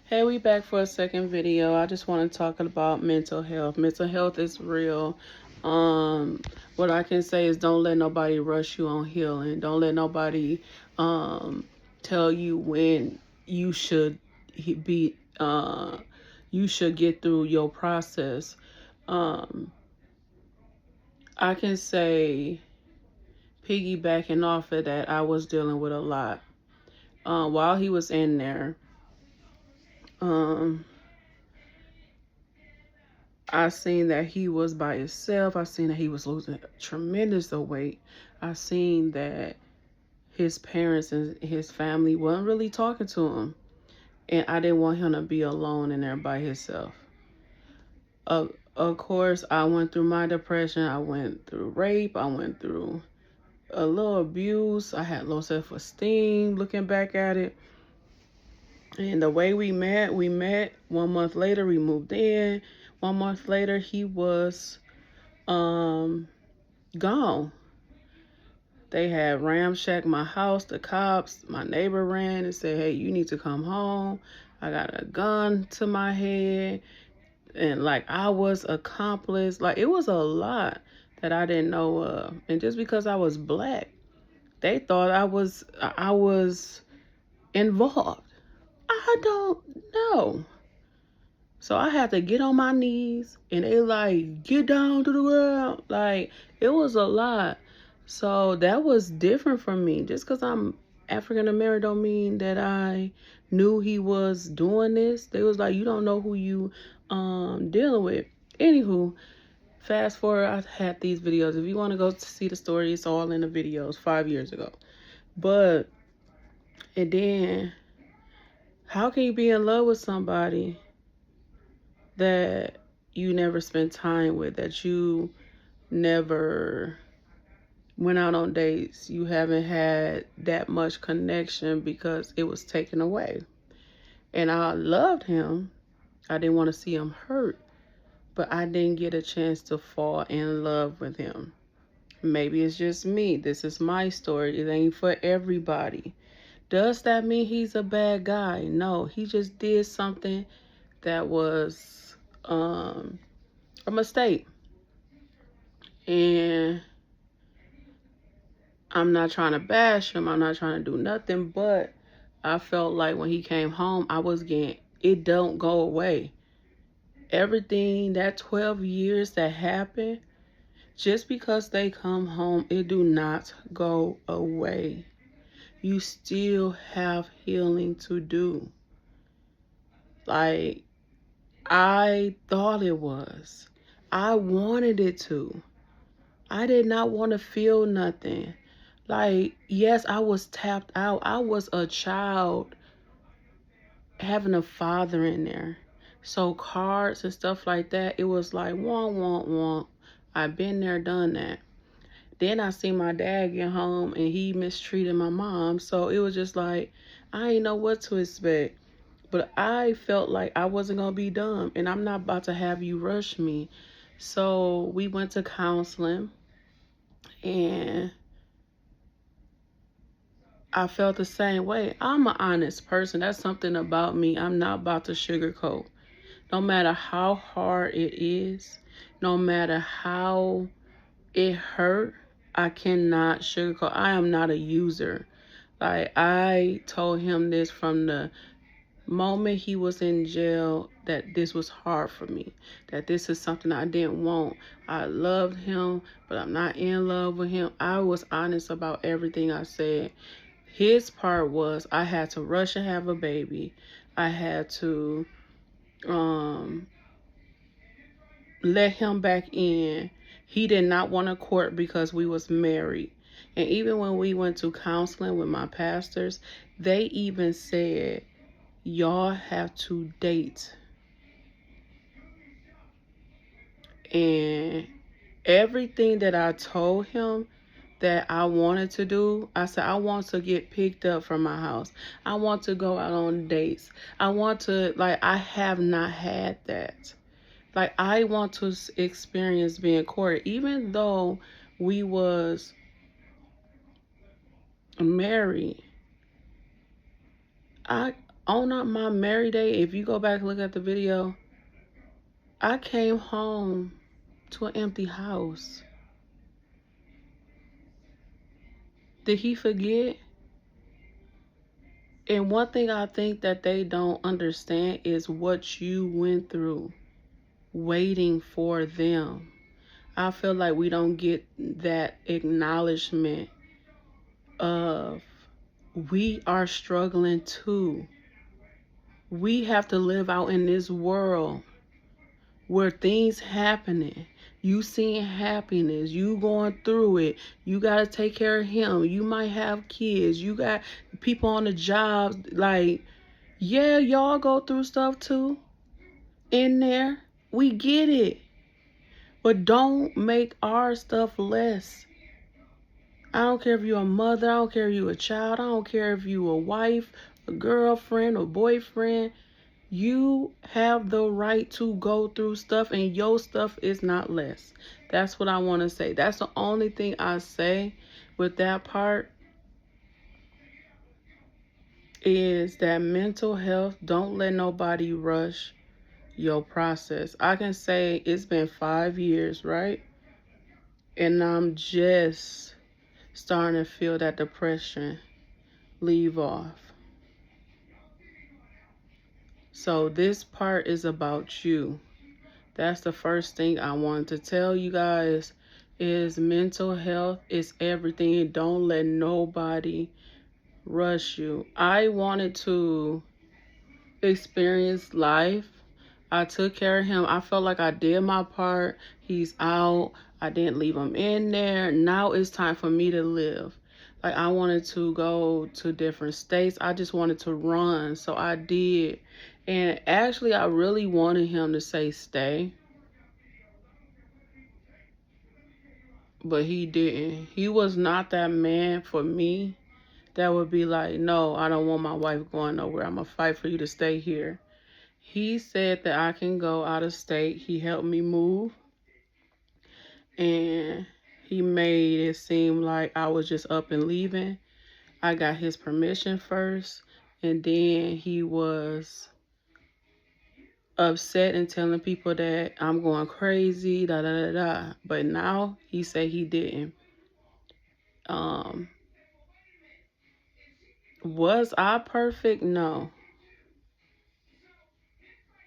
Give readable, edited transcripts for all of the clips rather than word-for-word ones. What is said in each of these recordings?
Hey, we back for a second video. I just want to talk about mental health. Mental health is real. Um, what I can say is don't let nobody rush you on healing. Don't let nobody tell you when you should be you should get through your process. Um, I can say piggybacking off of that, I was dealing with a lot. While he was in there, um, I seen that he was by himself. I seen that he was losing tremendous of weight. I seen that his parents and his family wasn't really talking to him. And I didn't want him to be alone in there by himself. Of course, I went through my depression. I went through rape. I went through a little abuse. I had low self-esteem looking back at it. And the way we met 1 month later, we moved in. 1 month later, he was um gone. They had ramshacked my house. The cops, my neighbor ran and said, hey, you need to come home. I got a gun to my head. And like I was accomplice. Like it was a lot that I didn't know of. And just because I was black, they thought I was involved. I don't know. So I had to get on my knees and they like, get down to the ground. Like it was a lot. So that was different from me. Just because I'm African American don't mean that I knew he was doing this. They was like, you don't know who you dealing with. Anywho, fast forward, I had these videos. If you want to go see the story, it's all in the videos 5 years ago. But and then how can you be in love with somebody that you never spent time with, that you never went out on dates, you haven't had that much connection because it was taken away? And I loved him. I didn't want to see him hurt, but I didn't get a chance to fall in love with him. Maybe it's just me. This is my story. It ain't for everybody. Does that mean he's a bad guy? No, he just did something that was a mistake. And I'm not trying to bash him. I'm not trying to do nothing, but I felt like when he came home, I was getting, it don't go away. Everything, that 12 years that happened, just because they come home, it do not go away. You still have healing to do. Like, I thought it was. I wanted it to. I did not want to feel nothing. Like, yes, I was tapped out. I was a child having a father in there. So cards and stuff like that, it was like, want. I've been there, done that. Then I see my dad get home and he mistreated my mom. So it was just like, I didn't know what to expect. But I felt like I wasn't going to be dumb. And I'm not about to have you rush me. So we went to counseling. And I felt the same way. I'm an honest person. That's something about me. I'm not about to sugarcoat. No matter how hard it is, no matter how it hurt, I cannot sugarcoat. I am not a user. Like, I told him this from the moment he was in jail, that this was hard for me, that this is something I didn't want. I loved him, but I'm not in love with him. I was honest about everything I said. His part was I had to rush and have a baby. I had to let him back in. He did not want to court because we was married. And even when we went to counseling with my pastors, they even said, y'all have to date. And everything that I told him that I wanted to do, I said, I want to get picked up from my house. I want to go out on dates. I want to, like, I have not had that. Like, I want to experience being courted. Even though we was married, On my married day, if you go back and look at the video, I came home to an empty house. Did he forget? And one thing I think that they don't understand is what you went through waiting for them. I feel like we don't get that acknowledgement of we are struggling too. We have to live out in this world where things happening. You seeing happiness, you going through it. You gotta take care of him. You might have kids. You got people on the jobs. Like, yeah, y'all go through stuff too. In there, we get it. But don't make our stuff less. I don't care if you're a mother. I don't care if you're a child. I don't care if you're a wife, a girlfriend, a boyfriend. You have the right to go through stuff, and your stuff is not less. That's what I want to say. That's the only thing I say with that part, is that mental health, don't let nobody rush your process. I can say it's been 5 years, right? And I'm just starting to feel that depression leave off. So this part is about you. That's the first thing I wanted to tell you guys, is mental health is everything. Don't let nobody rush you. I wanted to experience life. I took care of him. I felt like I did my part. He's out. I didn't leave him in there. Now it's time for me to live. Like, I wanted to go to different states. I just wanted to run. So I did. And actually, I really wanted him to say stay. But he didn't. He was not that man for me that would be like, no, I don't want my wife going nowhere. I'm going to fight for you to stay here. He said that I can go out of state. He helped me move. And he made it seem like I was just up and leaving. I got his permission first. And then he was upset and telling people that I'm going crazy, da da da da. But now he said he didn't. Was I perfect? No.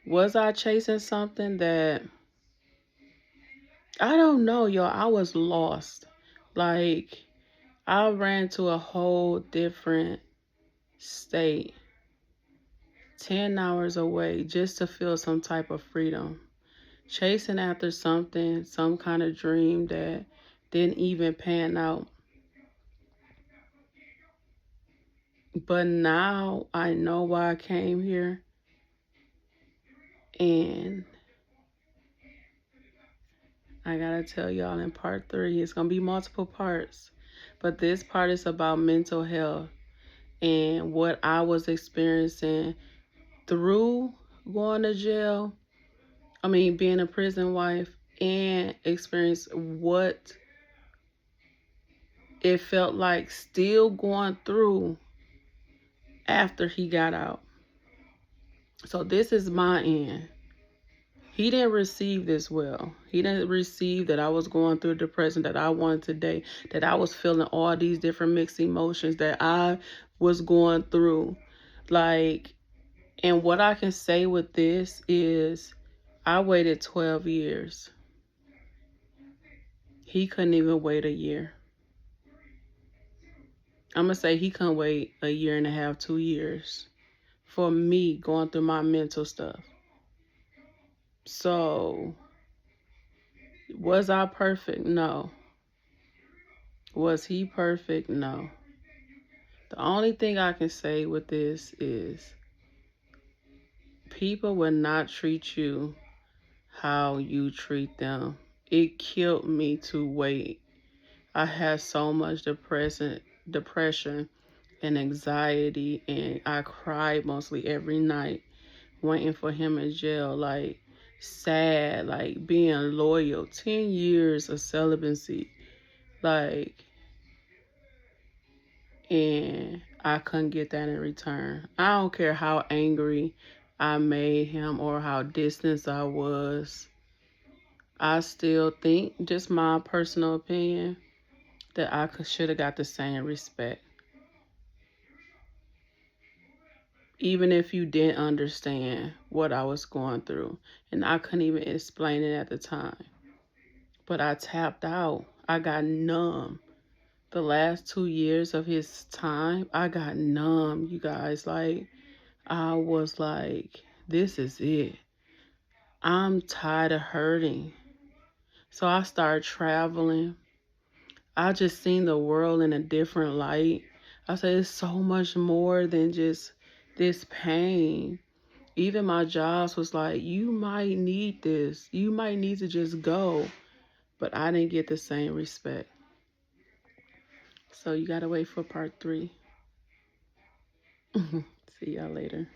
Was I chasing something that, I don't know, y'all. I was lost. Like, I ran to a whole different state, 10 hours away, just to feel some type of freedom. Chasing after something, some kind of dream that didn't even pan out. But now I know why I came here. And I gotta tell y'all, in part 3, it's gonna be multiple parts. But this part is about mental health and what I was experiencing through going to jail. Being a prison wife, and experience what it felt like still going through after he got out. So this is my end. He didn't receive this well. He didn't receive that I was going through depression, that I wanted today, that I was feeling all these different mixed emotions that I was going through. Like, and what I can say with this is I waited 12 years. He couldn't even wait a year. I'm going to say he couldn't wait a year and a half, 2 years for me going through my mental stuff. So, was I perfect? No. Was he perfect? No. The only thing I can say with this is people will not treat you how you treat them. It killed me to wait. I had so much depression and anxiety, and I cried mostly every night waiting for him in jail, like sad, like being loyal, 10 years of celibacy, like, and I couldn't get that in return. I don't care how angry I made him or how distant I was. I still think, just my personal opinion, that I should have got the same respect. Even if you didn't understand what I was going through. And I couldn't even explain it at the time. But I tapped out. I got numb. The last 2 years of his time, I got numb, you guys. Like, I was like, this is it. I'm tired of hurting. So I started traveling. I just seen the world in a different light. I said, it's so much more than just this pain. Even my jobs was like, you might need this. You might need to just go. But I didn't get the same respect. So you gotta wait for part 3. See y'all later.